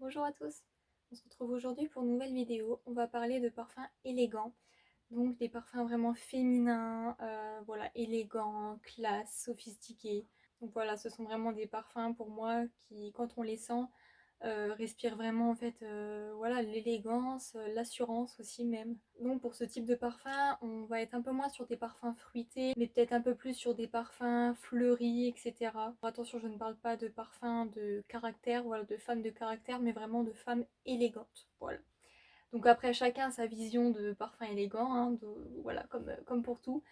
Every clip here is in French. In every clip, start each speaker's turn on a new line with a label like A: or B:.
A: Bonjour à tous, on se retrouve aujourd'hui pour une nouvelle vidéo. On va parler de parfums élégants, donc des parfums vraiment féminins, voilà, élégants, classe, sophistiqués. Donc voilà, ce sont vraiment des parfums pour moi qui, quand on les sent, respirent vraiment en fait, voilà, l'élégance, l'assurance aussi même. Donc pour ce type de parfum, on va être un peu moins sur des parfums fruités, mais peut-être un peu plus sur des parfums fleuris, etc. Attention, je ne parle pas de parfums de caractère, voilà, de femmes de caractère, mais vraiment de femmes élégantes. Voilà. Donc après, chacun a sa vision de parfum élégant, hein, voilà, comme pour tout.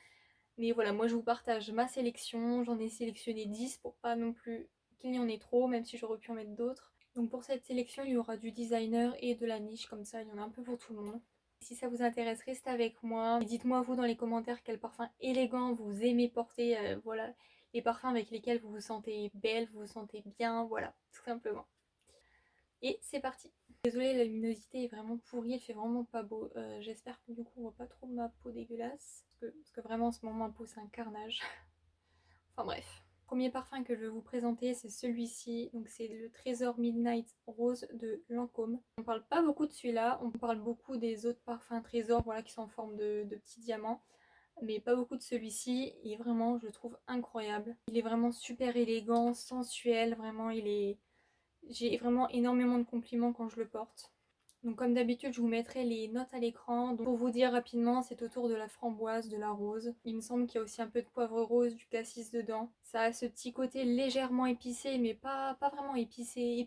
A: Mais voilà, moi je vous partage ma sélection. J'en ai sélectionné 10 pour pas non plus qu'il y en ait trop, même si j'aurais pu en mettre d'autres. Donc pour cette sélection, il y aura du designer et de la niche, comme ça il y en a un peu pour tout le monde. Si ça vous intéresse, restez avec moi. Dites-moi vous dans les commentaires quel parfum élégant vous aimez porter. Voilà, les parfums avec lesquels vous vous sentez belle, vous vous sentez bien, voilà, tout simplement. Et c'est parti. Désolée, la luminosité est vraiment pourrie, elle fait vraiment pas beau. J'espère que du coup on voit pas trop ma peau dégueulasse. Parce que vraiment en ce moment ma peau c'est un carnage. Enfin bref. Premier parfum que je vais vous présenter, c'est celui-ci. Donc c'est le Trésor Midnight Rose de Lancôme. On parle pas beaucoup de celui-là, on parle beaucoup des autres parfums Trésor, voilà, qui sont en forme de petits diamants. Mais pas beaucoup de celui-ci. Et vraiment, je le trouve incroyable. Il est vraiment super élégant, sensuel. Vraiment, j'ai vraiment énormément de compliments quand je le porte. Donc comme d'habitude, je vous mettrai les notes à l'écran. Donc pour vous dire rapidement, c'est autour de la framboise, de la rose. Il me semble qu'il y a aussi un peu de poivre rose, du cassis dedans. Ça a ce petit côté légèrement épicé, mais pas vraiment épicé.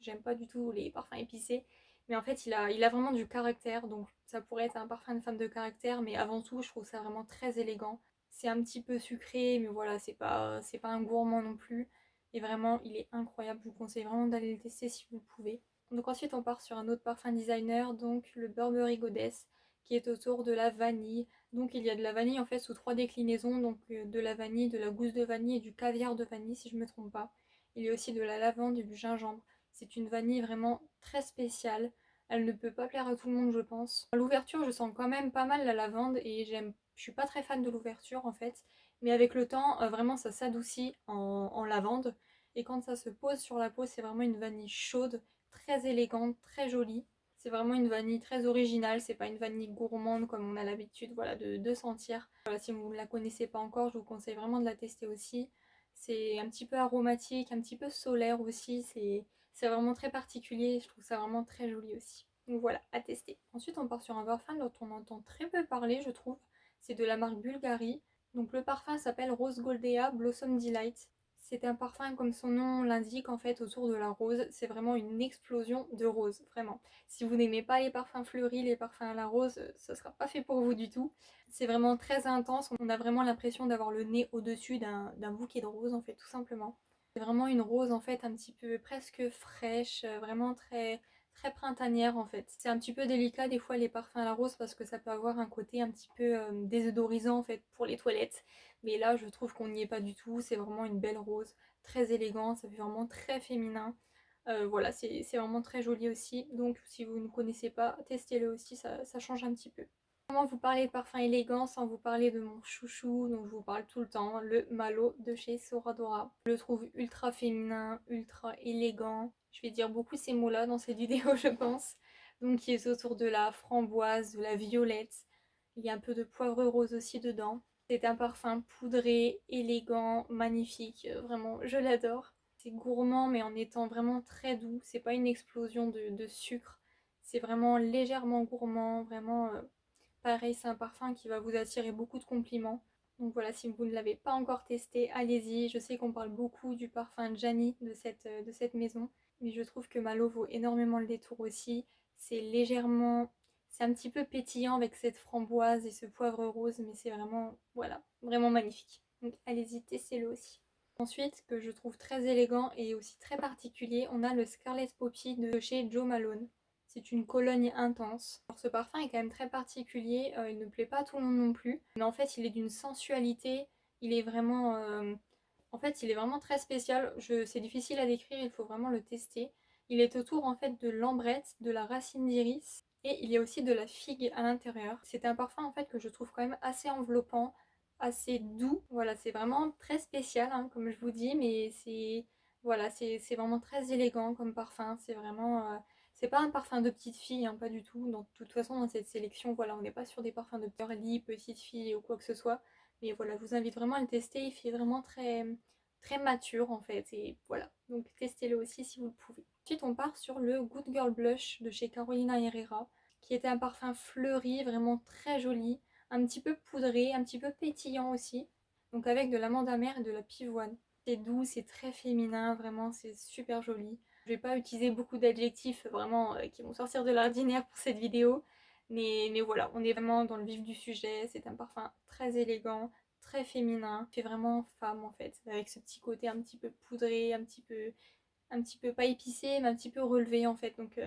A: J'aime pas du tout les parfums épicés. Mais en fait, il a vraiment du caractère. Donc ça pourrait être un parfum de femme de caractère, mais avant tout, je trouve ça vraiment très élégant. C'est un petit peu sucré, mais voilà, c'est pas un gourmand non plus. Et vraiment, il est incroyable. Je vous conseille vraiment d'aller le tester si vous pouvez. Donc ensuite on part sur un autre parfum designer, donc le Burberry Goddess, qui est autour de la vanille. Donc il y a de la vanille en fait sous 3 déclinaisons, donc de la vanille, de la gousse de vanille et du caviar de vanille si je ne me trompe pas. Il y a aussi de la lavande et du gingembre. C'est une vanille vraiment très spéciale. Elle ne peut pas plaire à tout le monde je pense. À l'ouverture je sens quand même pas mal la lavande et je suis pas très fan de l'ouverture en fait. Mais avec le temps vraiment ça s'adoucit en lavande. Et quand ça se pose sur la peau c'est vraiment une vanille chaude très élégante, très jolie. C'est vraiment une vanille très originale, c'est pas une vanille gourmande comme on a l'habitude voilà, de sentir. Voilà, si vous ne la connaissez pas encore, je vous conseille vraiment de la tester aussi. C'est un petit peu aromatique, un petit peu solaire aussi, c'est vraiment très particulier, je trouve ça vraiment très joli aussi. Donc voilà, à tester. Ensuite on part sur un parfum dont on entend très peu parler je trouve, c'est de la marque Bulgari. Donc le parfum s'appelle Rose Goldea Blossom Delight. C'est un parfum comme son nom l'indique en fait autour de la rose, c'est vraiment une explosion de rose, vraiment. Si vous n'aimez pas les parfums fleuris, les parfums à la rose, ça sera pas fait pour vous du tout. C'est vraiment très intense, on a vraiment l'impression d'avoir le nez au-dessus d'un bouquet de roses en fait tout simplement. C'est vraiment une rose en fait un petit peu presque fraîche, vraiment très très printanière en fait. C'est un petit peu délicat des fois les parfums à la rose parce que ça peut avoir un côté un petit peu désodorisant en fait pour les toilettes. Mais là je trouve qu'on n'y est pas du tout, c'est vraiment une belle rose, très élégante, ça fait vraiment très féminin. Voilà, c'est vraiment très joli aussi. Donc si vous ne connaissez pas, testez-le aussi, ça change un petit peu. Comment vous parler de parfum élégant sans vous parler de mon chouchou dont je vous parle tout le temps, le Malo de chez Soradora. Je le trouve ultra féminin, ultra élégant. Je vais dire beaucoup ces mots-là dans cette vidéo, je pense. Donc il est autour de la framboise, de la violette. Il y a un peu de poivre rose aussi dedans. C'est un parfum poudré, élégant, magnifique. Vraiment, je l'adore. C'est gourmand mais en étant vraiment très doux. C'est pas une explosion de sucre. C'est vraiment légèrement gourmand, vraiment... pareil, c'est un parfum qui va vous attirer beaucoup de compliments. Donc voilà, si vous ne l'avez pas encore testé, allez-y. Je sais qu'on parle beaucoup du parfum Gianni de cette maison, mais je trouve que Malo vaut énormément le détour aussi. C'est légèrement... C'est un petit peu pétillant avec cette framboise et ce poivre rose, mais c'est vraiment, voilà, vraiment magnifique. Donc allez-y, testez-le aussi. Ensuite, que je trouve très élégant et aussi très particulier, on a le Scarlet Poppy de chez Jo Malone. C'est une Cologne intense. Alors, ce parfum est quand même très particulier, il ne plaît pas à tout le monde non plus. Mais en fait, il est d'une sensualité, il est vraiment... En fait, il est vraiment très spécial. C'est difficile à décrire, il faut vraiment le tester. Il est autour en fait de l'ambrette, de la racine d'iris et il y a aussi de la figue à l'intérieur. C'est un parfum en fait que je trouve quand même assez enveloppant, assez doux. Voilà, c'est vraiment très spécial, hein, comme je vous dis, mais c'est Voilà, c'est vraiment très élégant comme parfum. C'est vraiment... c'est pas un parfum de petite fille, hein, pas du tout. De toute façon, dans cette sélection, voilà, on n'est pas sur des parfums de girly, petite fille ou quoi que ce soit. Mais voilà, je vous invite vraiment à le tester. Il fait vraiment très mature en fait. Et voilà, donc testez-le aussi si vous le pouvez. Ensuite, on part sur le Good Girl Blush de chez Carolina Herrera, qui était un parfum fleuri, vraiment très joli, un petit peu poudré, un petit peu pétillant aussi. Donc avec de l'amande amère et de la pivoine. C'est doux, c'est très féminin, vraiment c'est super joli. Je vais pas utiliser beaucoup d'adjectifs vraiment qui vont sortir de l'ordinaire pour cette vidéo. Mais voilà, on est vraiment dans le vif du sujet. C'est un parfum très élégant, très féminin. Fait vraiment femme en fait. Avec ce petit côté un petit peu poudré, un petit peu pas épicé, mais un petit peu relevé en fait. Donc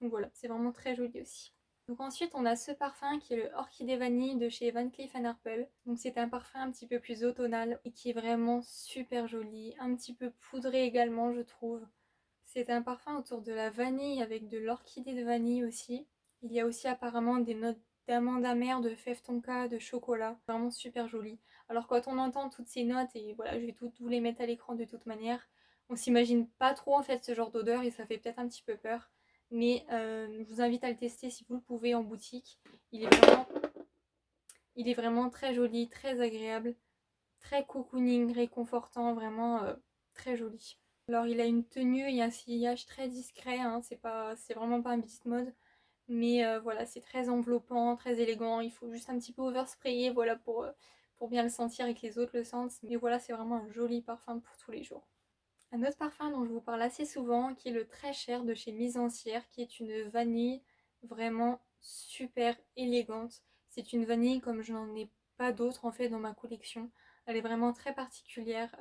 A: voilà, c'est vraiment très joli aussi. Donc ensuite on a ce parfum qui est le Orchidée Vanille de chez Van Cleef Arpels. Donc c'est un parfum un petit peu plus automnal et qui est vraiment super joli, un petit peu poudré également je trouve. C'est un parfum autour de la vanille avec de l'orchidée de vanille aussi. Il y a aussi apparemment des notes d'amande amère, de fève tonka, de chocolat. Vraiment super joli. Alors quand on entend toutes ces notes, et voilà, je vais toutes vous les mettre à l'écran de toute manière, on s'imagine pas trop en fait ce genre d'odeur et ça fait peut-être un petit peu peur. Mais je vous invite à le tester si vous le pouvez en boutique. Il est vraiment très joli, très agréable, très cocooning, réconfortant, vraiment très joli. Alors il a une tenue et un sillage très discret, hein, c'est vraiment pas un beast mode. Mais voilà, c'est très enveloppant, très élégant. Il faut juste un petit peu oversprayer, voilà, pour bien le sentir et que les autres le sentent. Mais voilà, c'est vraiment un joli parfum pour tous les jours. Un autre parfum dont je vous parle assez souvent, qui est le très cher de chez Mise en Cire, qui est une vanille vraiment super élégante. C'est une vanille comme je n'en ai pas d'autres en fait dans ma collection. Elle est vraiment très particulière.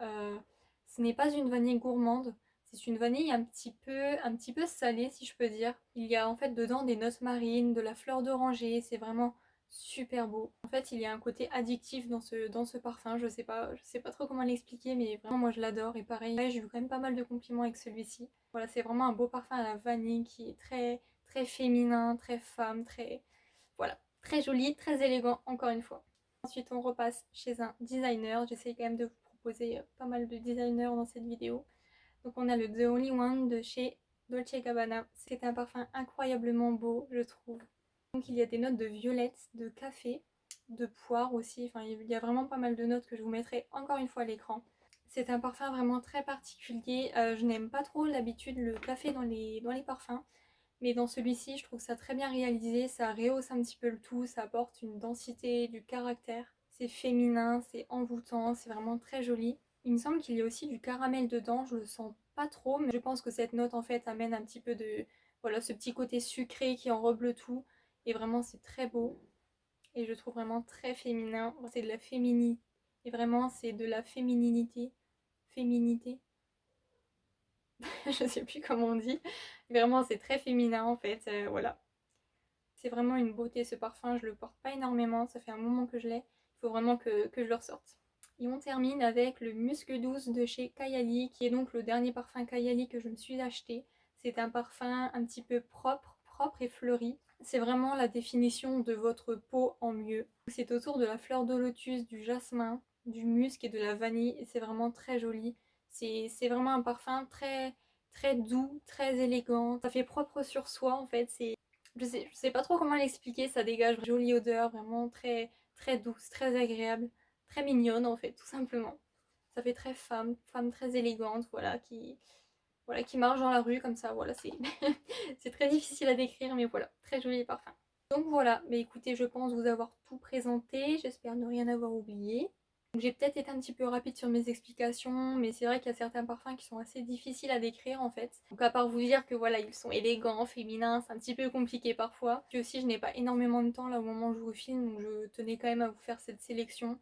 A: Ce n'est pas une vanille gourmande, c'est une vanille un petit peu salée si je peux dire. Il y a en fait dedans des notes marines, de la fleur d'oranger, c'est vraiment super beau. En fait, il y a un côté addictif dans ce parfum, je sais pas trop comment l'expliquer, mais vraiment moi je l'adore. Et pareil, j'ai eu quand même pas mal de compliments avec celui-ci. Voilà, c'est vraiment un beau parfum à la vanille qui est très féminin, très femme, voilà, très joli, très élégant encore une fois. Ensuite, on repasse chez un designer. J'essaie quand même de vous proposer pas mal de designers dans cette vidéo. Donc on a le The Only One de chez Dolce Gabbana. C'est un parfum incroyablement beau, je trouve. Donc il y a des notes de violette, de café, de poire aussi. Enfin, il y a vraiment pas mal de notes que je vous mettrai encore une fois à l'écran. C'est un parfum vraiment très particulier. Je n'aime pas trop l'habitude le café dans les parfums. Mais dans celui-ci, je trouve ça très bien réalisé. Ça rehausse un petit peu le tout. Ça apporte une densité, du caractère. C'est féminin, c'est envoûtant, c'est vraiment très joli. Il me semble qu'il y a aussi du caramel dedans. Je le sens pas trop, mais je pense que cette note en fait amène un petit peu de... Voilà, ce petit côté sucré qui enrobe le tout. Et vraiment, c'est très beau. Et je trouve vraiment très féminin. C'est de la féminité. Et vraiment, c'est de la fémininité. Féminité. Je sais plus comment on dit. Vraiment, c'est très féminin en fait. Voilà. C'est vraiment une beauté ce parfum. Je le porte pas énormément. Ça fait un moment que je l'ai. Il faut vraiment que je le ressorte. Et on termine avec le Musc Douce de chez Kayali, qui est donc le dernier parfum Kayali que je me suis acheté. C'est un parfum un petit peu propre et fleuri. C'est vraiment la définition de votre peau en mieux. C'est autour de la fleur de lotus, du jasmin, du musc et de la vanille. Et c'est vraiment très joli. C'est vraiment un parfum très doux, très élégant. Ça fait propre sur soi en fait. Je sais pas trop comment l'expliquer. Ça dégage une jolie odeur, vraiment très douce, très agréable, très mignonne en fait, tout simplement. Ça fait très femme très élégante, voilà, qui marche dans la rue comme ça, voilà, c'est c'est très difficile à décrire, mais voilà, très joli parfum. Donc voilà, mais écoutez, je pense vous avoir tout présenté, j'espère ne rien avoir oublié. J'ai peut-être été un petit peu rapide sur mes explications, mais c'est vrai qu'il y a certains parfums qui sont assez difficiles à décrire en fait. Donc à part vous dire que voilà, ils sont élégants, féminins, c'est un petit peu compliqué parfois. Puis aussi, je n'ai pas énormément de temps là au moment où je vous filme, donc je tenais quand même à vous faire cette sélection.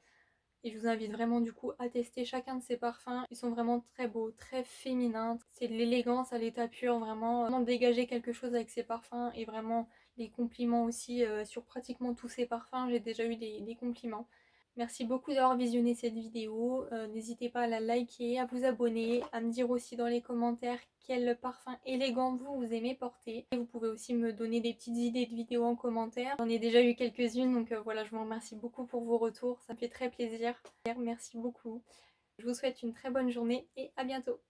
A: Et je vous invite vraiment du coup à tester chacun de ces parfums. Ils sont vraiment très beaux, très féminins. C'est de l'élégance à l'état pur, vraiment dégager quelque chose avec ces parfums. Et vraiment des compliments aussi sur pratiquement tous ces parfums. J'ai déjà eu des compliments. Merci beaucoup d'avoir visionné cette vidéo. N'hésitez pas à la liker, à vous abonner, à me dire aussi dans les commentaires quel parfum élégant vous aimez porter. Et vous pouvez aussi me donner des petites idées de vidéos en commentaire. J'en ai déjà eu quelques-unes, donc voilà, je vous remercie beaucoup pour vos retours. Ça me fait très plaisir. Merci beaucoup. Je vous souhaite une très bonne journée et à bientôt.